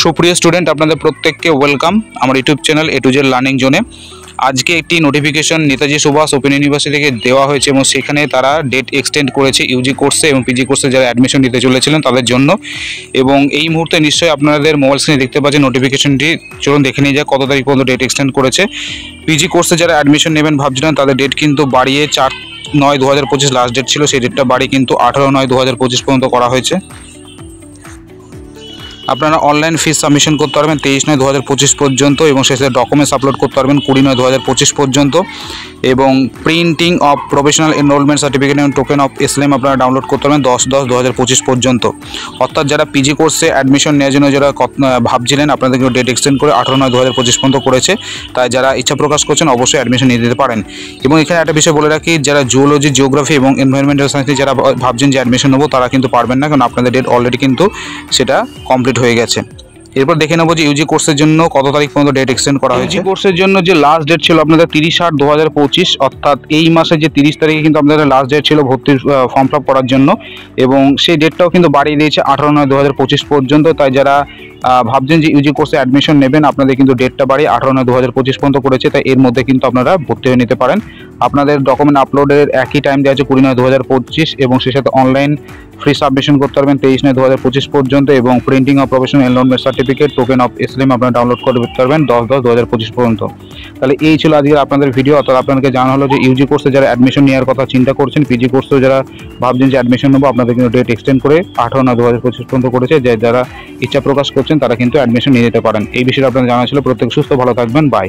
সুপ্রিয় স্টুডেন্ট, আপনাদের প্রত্যেককে ওয়েলকাম আমার YouTube channel A to Z learning জোনে। আজকে একটি notification Netaji Subhas open university থেকে দেওয়া হয়েছে এবং সেখানে তারা ডেট এক্সটেন্ড করেছে ইউজি কোর্সে এবং পিজি কোর্সে যারা অ্যাডমিশন নিতে চলেছিলেন তাদের জন্য। এবং এই মুহূর্তে নিশ্চয়ই আপনাদের মোবাইল স্ক্রিনে দেখতে পাচ্ছেন নোটিফিকেশনটি। চলুন দেখে নিয়ে যাক কত তারিখ পর্যন্ত ডেট এক্সটেন্ড করেছে। পিজি কোর্সে যারা অ্যাডমিশন নেবেন ভাবছিলেন তাদের ডেট কিন্তু বাড়িয়ে 4/9/2025 লাস্ট ডেট ছিল, সেই ডেটটা বাড়িয়ে কিন্তু 18/9/2025 পর্যন্ত করা হয়েছে। আপনারা অনলাইন ফিস সাবমিশন করতে পারবেন 23/9/2025 পর্যন্ত এবং শেষে ডকুমেন্টস আপলোড করতে পারবেন 20/9/2025 পর্যন্ত। এবং printing of professional enrolment certificate এবং টোকেন অফ এসএলএম আপনারা ডাউনলোড করতে পারবেন 10/10/2025 পর্যন্ত। অর্থাৎ যারা পিজি কোর্সে অ্যাডমিশন নেওয়ার জন্য যারা ভাবছিলেন আপনাদেরকে ডেট এক্সটেন্ড করে 18/9/2025 পর্যন্ত করেছে, তাই যারা ইচ্ছা প্রকাশ করছেন অবশ্যই অ্যাডমিশন নিয়ে দিতে পারেন। এবং এখানে একটা বিষয় বলে রাখি, যারা জুওলজি, জিওগ্রাফি এবং এনভায়রনমেন্টাল সায়েন্সে যারা ভাবছেন যে অ্যাডমিশন নেবো তারা কিন্তু পারবেন না, কারণ আপনাদের ডেট অলরেডি কিন্তু সেটা কমপ্লিট হয়ে গেছে। এরপর দেখে নেবো যে ইউজি কোর্সের জন্য কত তারিখ পর্যন্ত ডেট এক্সটেন্ড করা হয়েছে। ইউজি কোর্সের জন্য যে লাস্ট ডেট ছিল আপনাদের 30/8/2025, অর্থাৎ এই মাসে যে 30 তারিখে কিন্তু আপনাদের লাস্ট ডেট ছিল ভর্তির ফর্ম ফিল আপ করার জন্য, এবং সেই ডেটটাও কিন্তু বাড়িয়ে দিয়েছে 18/9/2025 পর্যন্ত। তাই যারা ভাবছেন যে ইউজি কোর্সে অ্যাডমিশন নেবেন আপনাদের কিন্তু ডেটটা বাড়িয়ে 18/9/2025 পর্যন্ত করেছে, তাই এর মধ্যে কিন্তু আপনারা ভর্তি হয়ে নিতে পারেন। আপনাদের ডকুমেন্ট আপলোডের একই টাইম দেওয়া আছে 20/9/2025 এবং সেই সাথে অনলাইন ফ্রি সাবমিশন করতে পারবেন 23/9/2025 পর্যন্ত। এবং printing of professional enrolment certificate, token of SLM আপনারা ডাউনলোড করতে পারবেন 10/10/2025 পর্যন্ত। তাহলে এই ছিল আজকের আপনাদের ভিডিও। অর্থাৎ আপনাদেরকে জানা হলো যে ইউজি কোর্সে যারা অ্যাডমিশন নেওয়ার কথা চিন্তা করছেন, পিজি কোর্সেও যারা ভাবছেন যে অ্যাডমিশন নেবো, আপনাদের কিন্তু ডেট এক্সটেন্ড করে 18/9/2025 পর্যন্ত করেছে। যারা ইচ্ছা প্রকাশ করছেন তারা কিন্তু অ্যাডমিশন নিয়ে নিতে পারেন। এই বিষয়ে আপনাদের জানা ছিল। প্রত্যেক সুস্থ ভালো থাকবেন। বাই।